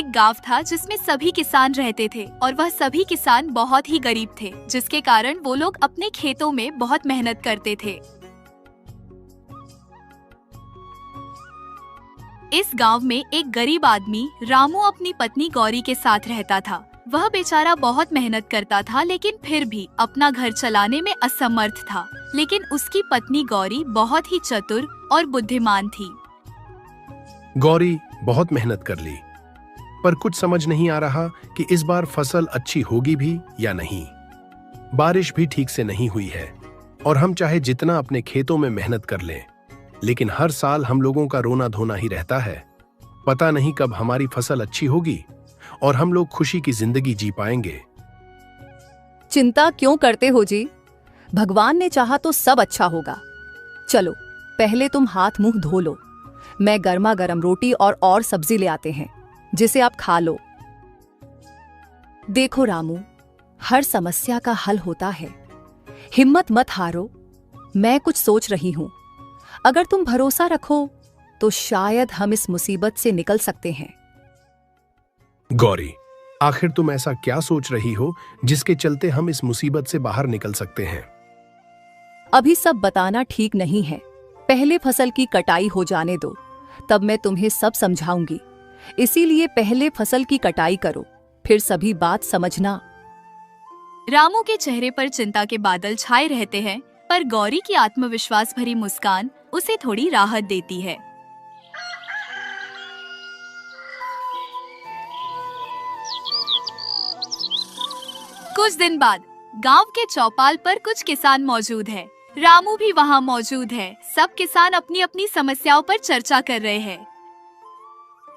एक गांव था जिसमें सभी किसान रहते थे और वह सभी किसान बहुत ही गरीब थे, जिसके कारण वो लोग अपने खेतों में बहुत मेहनत करते थे। इस गांव में एक गरीब आदमी रामू अपनी पत्नी गौरी के साथ रहता था। वह बेचारा बहुत मेहनत करता था, लेकिन फिर भी अपना घर चलाने में असमर्थ था। लेकिन उसकी पत्नी गौरी बहुत ही चतुर और बुद्धिमान थी। गौरी बहुत मेहनत कर ली, पर कुछ समझ नहीं आ रहा कि इस बार फसल अच्छी होगी भी या नहीं। बारिश भी ठीक से नहीं हुई है और हम चाहे जितना अपने खेतों में मेहनत कर लें, लेकिन हर साल हम लोगों का रोना धोना ही रहता है। पता नहीं कब हमारी फसल अच्छी होगी और हम लोग खुशी की जिंदगी जी पाएंगे। चिंता क्यों करते हो जी? भगवान ने चाहा तो सब अच्छा होगा। चलो पहले तुम हाथ मुंह धो लो, मैं गर्मा गर्म रोटी और सब्जी ले आते हैं जिसे आप खा लो। देखो रामू, हर समस्या का हल होता है, हिम्मत मत हारो। मैं कुछ सोच रही हूं, अगर तुम भरोसा रखो तो शायद हम इस मुसीबत से निकल सकते हैं। गौरी, आखिर तुम ऐसा क्या सोच रही हो जिसके चलते हम इस मुसीबत से बाहर निकल सकते हैं? अभी सब बताना ठीक नहीं है, पहले फसल की कटाई हो जाने दो, तब मैं तुम्हें सब समझाऊंगी। इसीलिए पहले फसल की कटाई करो, फिर सभी बात समझना। रामू के चेहरे पर चिंता के बादल छाए रहते हैं, पर गौरी की आत्मविश्वास भरी मुस्कान उसे थोड़ी राहत देती है। कुछ दिन बाद गांव के चौपाल पर कुछ किसान मौजूद हैं। रामू भी वहां मौजूद है। सब किसान अपनी अपनी समस्याओं पर चर्चा कर रहे हैं।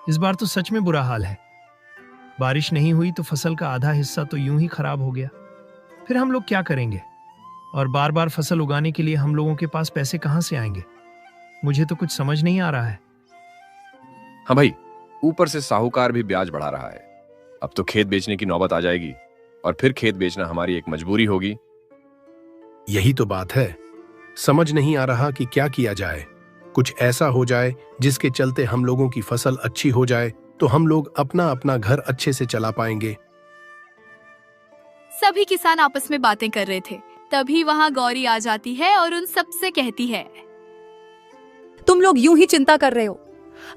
इस बार तो सच में बुरा हाल है। बारिश नहीं हुई तो फसल का आधा हिस्सा तो यूं ही खराब हो गया। फिर हम लोग क्या करेंगे? और बार बार फसल उगाने के लिए हम लोगों के पास पैसे कहां से आएंगे? मुझे तो कुछ समझ नहीं आ रहा है। हाँ भाई, ऊपर से साहूकार भी ब्याज बढ़ा रहा है। अब तो खेत बेचने की नौबत आ जाएगी और फिर खेत बेचना हमारी एक मजबूरी होगी। यही तो बात है, समझ नहीं आ रहा कि क्या किया जाए। कुछ ऐसा हो जाए जिसके चलते हम लोगों की फसल अच्छी हो जाए तो हम लोग अपना अपना घर अच्छे से चला पाएंगे। सभी किसान आपस में बातें कर रहे थे, तभी वहां गौरी आ जाती है और उन सबसे कहती है, तुम लोग यूं ही चिंता कर रहे हो,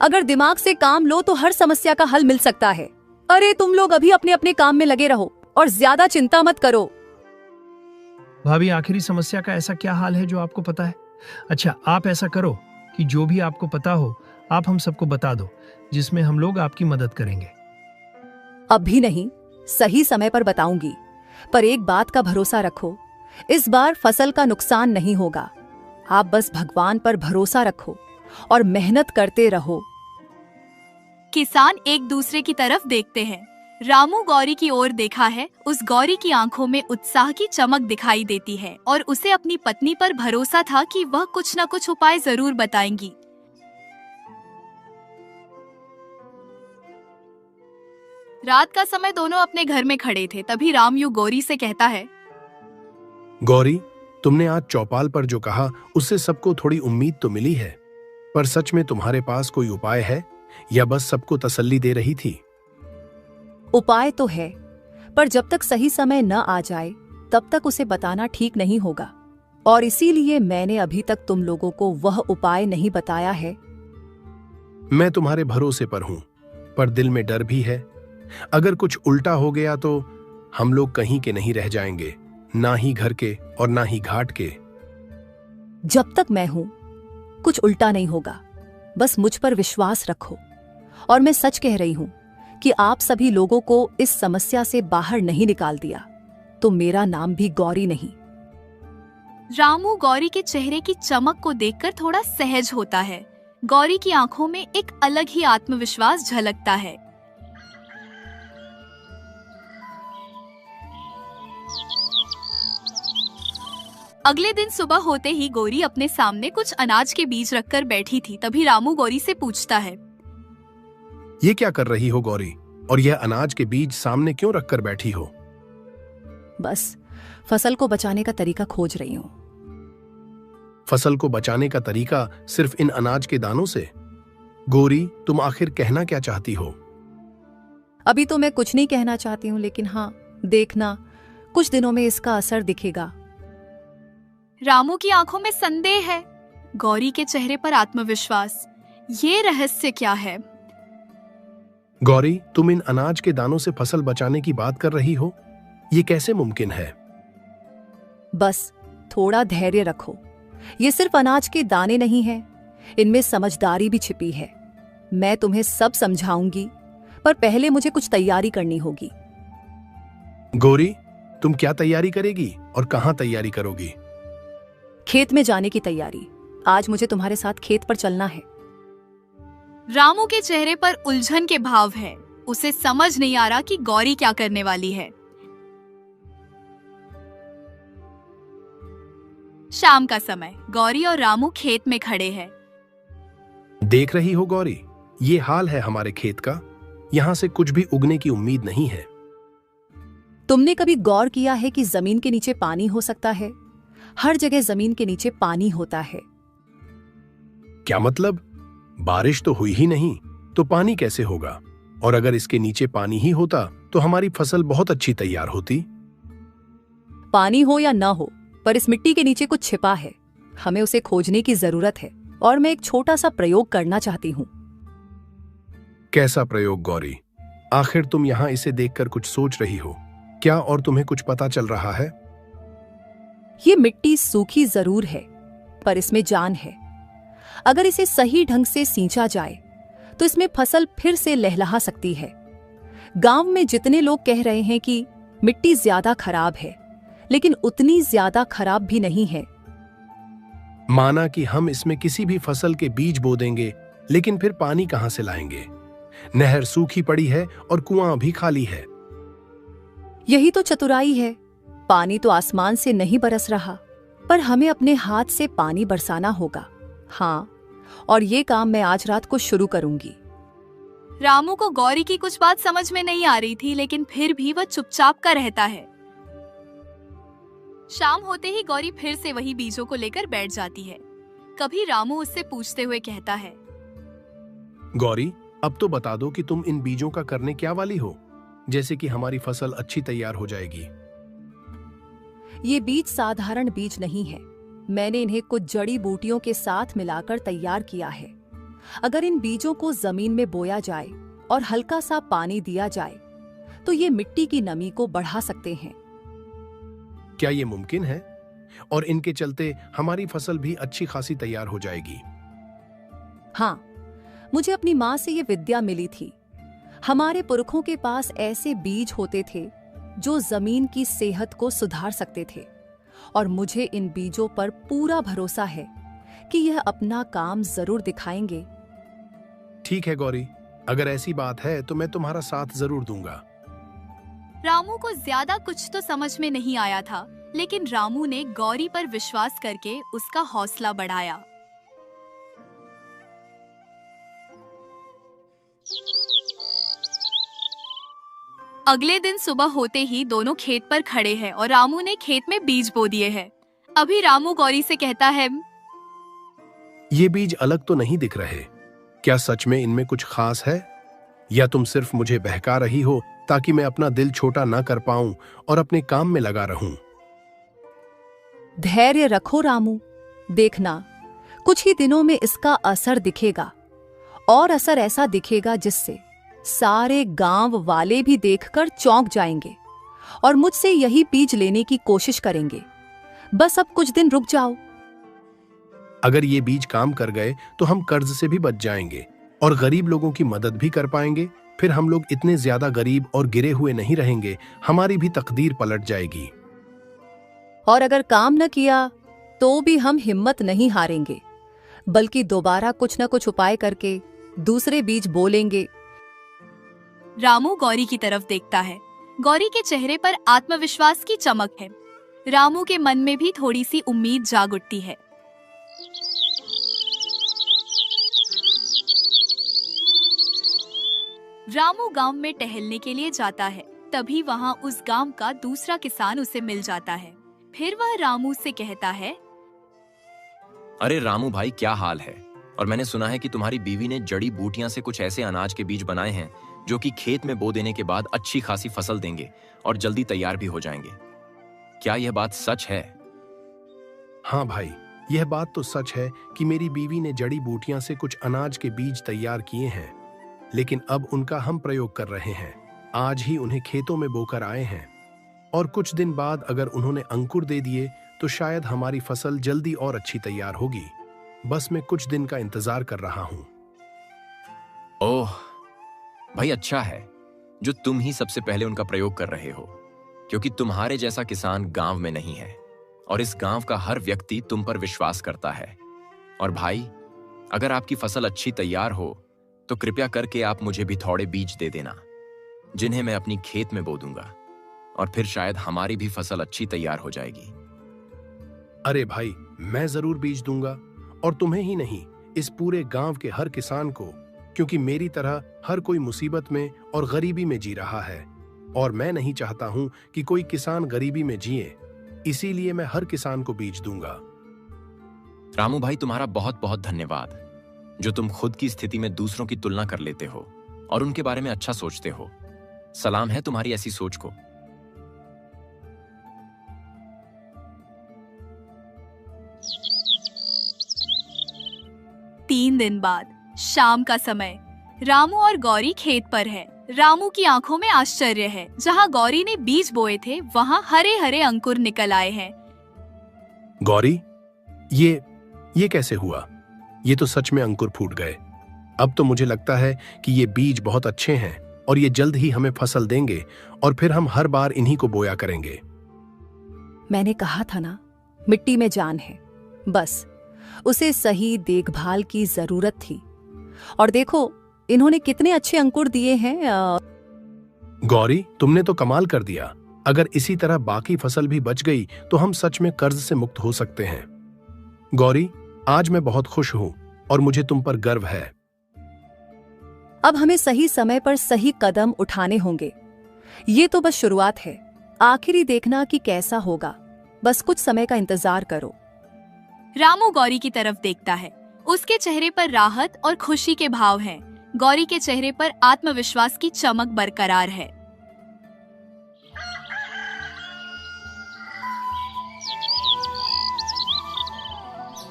अगर दिमाग से काम लो तो हर समस्या का हल मिल सकता है। अरे तुम लोग अभी अपने अपने काम में लगे रहो और ज्यादा चिंता मत करो। भाभी, आखिरी समस्या का ऐसा क्या हाल है जो आपको पता है? अच्छा, आप ऐसा करो कि जो भी आपको पता हो आप हम सबको बता दो, जिसमें हम लोग आपकी मदद करेंगे। अभी नहीं, सही समय पर बताऊंगी, पर एक बात का भरोसा रखो, इस बार फसल का नुकसान नहीं होगा। आप बस भगवान पर भरोसा रखो और मेहनत करते रहो। किसान एक दूसरे की तरफ देखते हैं। रामू गौरी की ओर देखा है। उस गौरी की आंखों में उत्साह की चमक दिखाई देती है और उसे अपनी पत्नी पर भरोसा था कि वह कुछ न कुछ उपाय जरूर बताएंगी। रात का समय दोनों अपने घर में खड़े थे, तभी रामू गौरी से कहता है, गौरी, तुमने आज चौपाल पर जो कहा उससे सबको थोड़ी उम्मीद तो मिली है, पर सच में तुम्हारे पास कोई उपाय है या बस सबको तसल्ली दे रही थी? उपाय तो है, पर जब तक सही समय न आ जाए तब तक उसे बताना ठीक नहीं होगा, और इसीलिए मैंने अभी तक तुम लोगों को वह उपाय नहीं बताया है। मैं तुम्हारे भरोसे पर हूं, पर दिल में डर भी है। अगर कुछ उल्टा हो गया तो हम लोग कहीं के नहीं रह जाएंगे, ना ही घर के और ना ही घाट के। जब तक मैं हूं कुछ उल्टा नहीं होगा, बस मुझ पर विश्वास रखो। और मैं सच कह रही हूं कि आप सभी लोगों को इस समस्या से बाहर नहीं निकाल दिया तो मेरा नाम भी गौरी नहीं। रामू गौरी के चेहरे की चमक को देखकर थोड़ा सहज होता है। गौरी की आंखों में एक अलग ही आत्मविश्वास झलकता है। अगले दिन सुबह होते ही गौरी अपने सामने कुछ अनाज के बीज रखकर बैठी थी। तभी रामू गौरी से पूछता है, ये क्या कर रही हो गौरी, और यह अनाज के बीज सामने क्यों रखकर बैठी हो? बस फसल को बचाने का तरीका खोज रही हूं। फसल को बचाने का तरीका सिर्फ इन अनाज के दानों से? गौरी, तुम आखिर कहना क्या चाहती हो? अभी तो मैं कुछ नहीं कहना चाहती हूँ, लेकिन हाँ, देखना कुछ दिनों में इसका असर दिखेगा। रामू की आंखों में संदेह है, गौरी के चेहरे पर आत्मविश्वास। ये रहस्य क्या है? गौरी, तुम इन अनाज के दानों से फसल बचाने की बात कर रही हो? ये कैसे मुमकिन है? बस थोड़ा धैर्य रखो। ये सिर्फ अनाज के दाने नहीं हैं, इनमें समझदारी भी छिपी है। मैं तुम्हें सब समझाऊंगी, पर पहले मुझे कुछ तैयारी करनी होगी। गौरी, तुम क्या तैयारी करेगी और कहां तैयारी करोगी? खेत में जाने की तैयारी। आज मुझे तुम्हारे साथ खेत पर चलना है। रामू के चेहरे पर उलझन के भाव है। उसे समझ नहीं आ रहा कि गौरी क्या करने वाली है। शाम का समय, गौरी और रामू खेत में खड़े हैं। देख रही हो गौरी, ये हाल है हमारे खेत का। यहां से कुछ भी उगने की उम्मीद नहीं है। तुमने कभी गौर किया है कि जमीन के नीचे पानी हो सकता है? हर जगह जमीन के नीचे पानी होता है। क्या मतलब? बारिश तो हुई ही नहीं, तो पानी कैसे होगा? और अगर इसके नीचे पानी ही होता तो हमारी फसल बहुत अच्छी तैयार होती। पानी हो या ना हो, पर इस मिट्टी के नीचे कुछ छिपा है। हमें उसे खोजने की जरूरत है, और मैं एक छोटा सा प्रयोग करना चाहती हूँ। कैसा प्रयोग गौरी? आखिर तुम यहाँ इसे देखकर कुछ सोच रही हो क्या, और तुम्हें कुछ पता चल रहा है? ये मिट्टी सूखी जरूर है, पर इसमें जान है। अगर इसे सही ढंग से सींचा जाए तो इसमें फसल फिर से लहलहा सकती है। गांव में जितने लोग कह रहे हैं कि मिट्टी ज्यादा खराब है, लेकिन उतनी ज्यादा खराब भी नहीं है। माना कि हम इसमें किसी भी फसल के बीज बो देंगे, लेकिन फिर पानी कहां से लाएंगे? नहर सूखी पड़ी है और कुआं भी खाली है। यही तो चतुराई है। पानी तो आसमान से नहीं बरस रहा, पर हमें अपने हाथ से पानी बरसाना होगा। हाँ, और ये काम मैं आज रात को शुरू करूंगी। रामू को गौरी की कुछ बात समझ में नहीं आ रही थी, लेकिन फिर भी वह चुपचाप का रहता है। शाम होते ही गौरी फिर से वही बीजों को लेकर बैठ जाती है। कभी रामू उससे पूछते हुए कहता है, गौरी, अब तो बता दो कि तुम इन बीजों का करने क्या वाली हो, जैसे कि हमारी फसल अच्छी तैयार हो जाएगी। ये बीज साधारण बीज नहीं है। मैंने इन्हें कुछ जड़ी बूटियों के साथ मिलाकर तैयार किया है। अगर इन बीजों को जमीन में बोया जाए और हल्का सा पानी दिया जाए तो ये मिट्टी की नमी को बढ़ा सकते हैं। क्या ये मुमकिन है? और इनके चलते हमारी फसल भी अच्छी खासी तैयार हो जाएगी। हाँ, मुझे अपनी माँ से ये विद्या मिली थी। हमारे पुरखों के पास ऐसे बीज होते थे जो जमीन की सेहत को सुधार सकते थे, और मुझे इन बीजों पर पूरा भरोसा है कि यह अपना काम जरूर दिखाएंगे। ठीक है गौरी, अगर ऐसी बात है तो मैं तुम्हारा साथ जरूर दूंगा। रामू को ज्यादा कुछ तो समझ में नहीं आया था, लेकिन रामू ने गौरी पर विश्वास करके उसका हौसला बढ़ाया। अगले दिन सुबह होते ही दोनों खेत पर खड़े हैं और रामू ने खेत में बीज बो दिए हैं। अभी रामू गौरी से कहता है, ये बीज अलग तो नहीं दिख रहे। क्या सच में इनमें कुछ खास है, या तुम सिर्फ मुझे बहका रही हो ताकि मैं अपना दिल छोटा ना कर पाऊं और अपने काम में लगा रहूं? धैर्य रखो रामू, देखना कुछ ही दिनों में इसका असर दिखेगा, और असर ऐसा दिखेगा जिससे सारे गांव वाले भी देखकर चौंक जाएंगे और मुझसे यही बीज लेने की कोशिश करेंगे। बस अब कुछ दिन रुक जाओ। अगर ये बीज काम कर गए तो हम कर्ज से भी बच जाएंगे और गरीब लोगों की मदद भी कर पाएंगे। फिर हम लोग इतने ज्यादा गरीब और गिरे हुए नहीं रहेंगे, हमारी भी तकदीर पलट जाएगी। और अगर काम न किया तो भी हम हिम्मत नहीं हारेंगे, बल्कि दोबारा कुछ न कुछ उपाय करके दूसरे बीज बोलेंगे। रामू गौरी की तरफ देखता है। गौरी के चेहरे पर आत्मविश्वास की चमक है। रामू के मन में भी थोड़ी सी उम्मीद जाग उठती है। रामू गांव में टहलने के लिए जाता है। तभी वहां उस गांव का दूसरा किसान उसे मिल जाता है। फिर वह रामू से कहता है, अरे रामू भाई, क्या हाल है? और मैंने सुना है कि तुम्हारी बीवी ने जड़ी बूटियां से कुछ ऐसे अनाज के बीज बनाए हैं जो कि खेत में बो देने के बाद अच्छी खासी फसल देंगे और जल्दी तैयार भी हो जाएंगे। क्या यह बात सच है? हाँ भाई, यह बात तो सच है कि मेरी बीवी ने जड़ी बूटियां से कुछ अनाज के बीज तैयार किए हैं, लेकिन अब उनका हम प्रयोग कर रहे हैं। आज ही उन्हें खेतों में बोकर आए हैं और कुछ दिन बाद अगर उन्होंने अंकुर दे दिए तो शायद हमारी फसल जल्दी और अच्छी तैयार होगी। बस मैं कुछ दिन का इंतजार कर रहा हूं। ओह भाई, अच्छा है जो तुम ही सबसे पहले उनका प्रयोग कर रहे हो, क्योंकि तुम्हारे जैसा किसान गांव में नहीं है और इस गांव का हर व्यक्ति तुम पर विश्वास करता है। और भाई, अगर आपकी फसल अच्छी तैयार हो तो कृपया करके आप मुझे भी थोड़े बीज दे देना, जिन्हें मैं अपनी खेत में बो दूंगा और फिर शायद हमारी भी फसल अच्छी तैयार हो जाएगी। अरे भाई, मैं जरूर बीज दूंगा, और तुम्हें ही नहीं, इस पूरे गांव के हर किसान को, क्योंकि मेरी तरह हर कोई मुसीबत में और गरीबी में जी रहा है और मैं नहीं चाहता हूं कि कोई किसान गरीबी में जिए। इसीलिए मैं हर किसान को बीज दूंगा। रामू भाई, तुम्हारा बहुत बहुत धन्यवाद, जो तुम खुद की स्थिति में दूसरों की तुलना कर लेते हो और उनके बारे में अच्छा सोचते हो। सलाम है तुम्हारी ऐसी सोच को। तीन दिन बाद शाम का समय, रामू और गौरी खेत पर है। रामू की आंखों में आश्चर्य है। जहां गौरी ने बीज बोए थे वहां हरे हरे अंकुर निकल आए हैं। गौरी, ये कैसे हुआ? ये तो सच में अंकुर फूट गए। अब तो मुझे लगता है कि ये बीज बहुत अच्छे हैं और ये जल्द ही हमें फसल देंगे और फिर हम हर बार इन्हीं को बोया करेंगे। मैंने कहा था ना, मिट्टी में जान है, बस उसे सही देखभाल की जरूरत थी। और देखो, इन्होंने कितने अच्छे अंकुर दिए हैं। गौरी, तुमने तो कमाल कर दिया। अगर इसी तरह बाकी फसल भी बच गई तो हम सच में कर्ज से मुक्त हो सकते हैं। गौरी, आज मैं बहुत खुश हूं और मुझे तुम पर गर्व है। अब हमें सही समय पर सही कदम उठाने होंगे। ये तो बस शुरुआत है, आखिरी देखना कि कैसा होगा। बस कुछ समय का इंतजार करो। रामू गौरी की तरफ देखता है। उसके चेहरे पर राहत और खुशी के भाव हैं। गौरी के चेहरे पर आत्मविश्वास की चमक बरकरार है।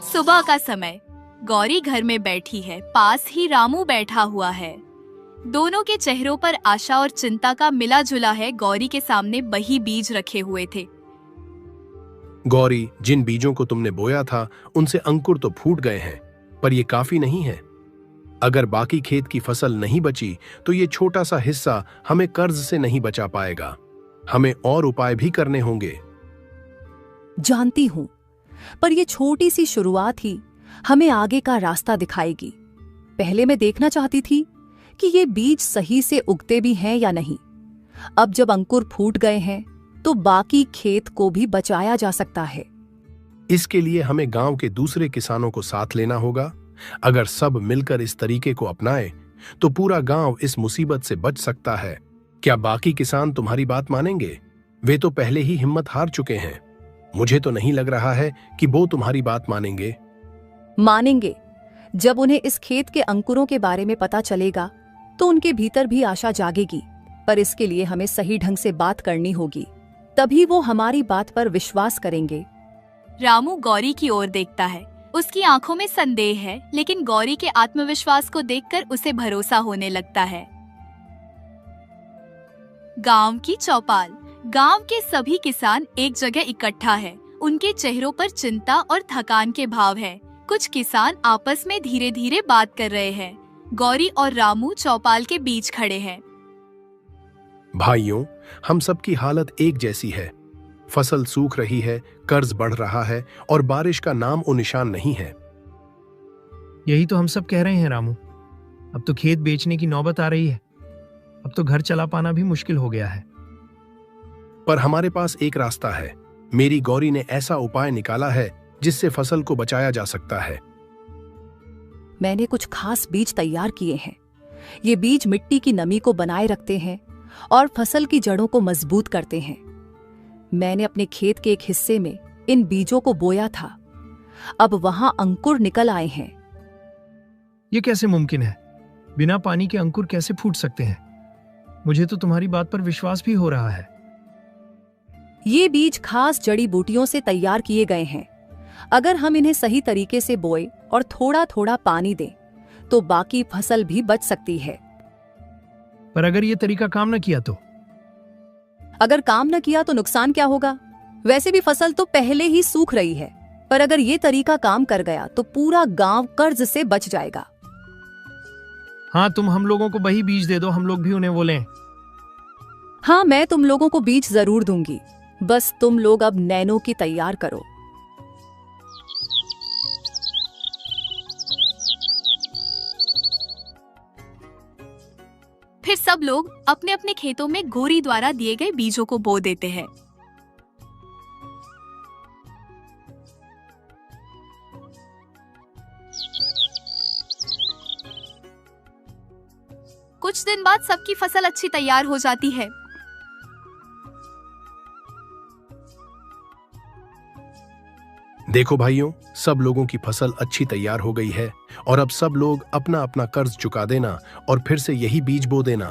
सुबह का समय, गौरी घर में बैठी है। पास ही रामू बैठा हुआ है। दोनों के चेहरों पर आशा और चिंता का मिला जुला है। गौरी के सामने वही बीज रखे हुए थे। गौरी, जिन बीजों को तुमने बोया था उनसे अंकुर तो फूट गए हैं, पर ये काफी नहीं है। अगर बाकी खेत की फसल नहीं बची तो ये छोटा सा हिस्सा हमें कर्ज से नहीं बचा पाएगा। हमें और उपाय भी करने होंगे। जानती हूं, पर ये छोटी सी शुरुआत ही हमें आगे का रास्ता दिखाएगी। पहले मैं देखना चाहती थी कि ये बीज सही से उगते भी हैं या नहीं। अब जब अंकुर फूट गए हैं तो बाकी खेत को भी बचाया जा सकता है। इसके लिए हमें गांव के दूसरे किसानों को साथ लेना होगा। अगर सब मिलकर इस तरीके को अपनाएं तो पूरा गांव इस मुसीबत से बच सकता है। क्या बाकी किसान तुम्हारी बात मानेंगे? वे तो पहले ही हिम्मत हार चुके हैं। मुझे तो नहीं लग रहा है कि वो तुम्हारी बात मानेंगे। मानेंगे। जब उन्हें इस खेत के अंकुरों के बारे में पता चलेगा तो उनके भीतर भी आशा जागेगी। पर इसके लिए हमें सही ढंग से बात करनी होगी, तभी वो हमारी बात पर विश्वास करेंगे। रामू गौरी की ओर देखता है। उसकी आंखों में संदेह है, लेकिन गौरी के आत्मविश्वास को देखकर उसे भरोसा होने लगता है। गांव की चौपाल। गांव के सभी किसान एक जगह इकट्ठा है। उनके चेहरों पर चिंता और थकान के भाव है। कुछ किसान आपस में धीरे धीरे बात कर रहे हैं। गौरी और रामू चौपाल के बीच खड़े हैं। भाइयों, हम सबकी हालत एक जैसी है। फसल सूख रही है, कर्ज बढ़ रहा है और बारिश का नाम और निशान नहीं है। यही तो हम सब कह रहे हैं रामू। अब तो खेत बेचने की नौबत आ रही है। अब तो घर चला पाना भी मुश्किल हो गया है। पर हमारे पास एक रास्ता है। मेरी गौरी ने ऐसा उपाय निकाला है जिससे फसल को बचाया जा सकता है। मैंने कुछ खास बीज तैयार किए हैं। ये बीज मिट्टी की नमी को बनाए रखते हैं और फसल की जड़ों को मजबूत करते हैं। मैंने अपने खेत के एक हिस्से में इन बीजों को बोया था। अब वहां अंकुर निकल आए हैं। ये कैसे मुमकिन है? बिना पानी के अंकुर कैसे फूट सकते हैं? मुझे तो तुम्हारी बात पर विश्वास भी हो रहा है। ये बीज खास जड़ी बूटियों से तैयार किए गए हैं। अगर हम इन्हें सही तरीके से बोए और थोड़ा थोड़ा पानी दें तो बाकी फसल भी बच सकती है। पर अगर ये तरीका काम न किया तो? अगर काम न किया तो नुकसान क्या होगा? वैसे भी फसल तो पहले ही सूख रही है, पर अगर ये तरीका काम कर गया तो पूरा गांव कर्ज से बच जाएगा। हाँ, तुम हम लोगों को वही बीज दे दो, हम लोग भी उन्हें वो लें। हाँ, मैं तुम लोगों को बीज जरूर दूंगी, बस तुम लोग अब नैनो की तैयार करो। फिर सब लोग अपने अपने खेतों में गोरी द्वारा दिए गए बीजों को बो देते हैं। कुछ दिन बाद सबकी फसल अच्छी तैयार हो जाती है। देखो भाइयों, सब लोगों की फसल अच्छी तैयार हो गई है और अब सब लोग अपना अपना कर्ज चुका देना और फिर से यही बीज बो देना।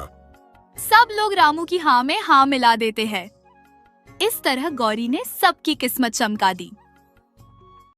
सब लोग रामू की हाँ में हाँ मिला देते हैं। इस तरह गौरी ने सबकी किस्मत चमका दी।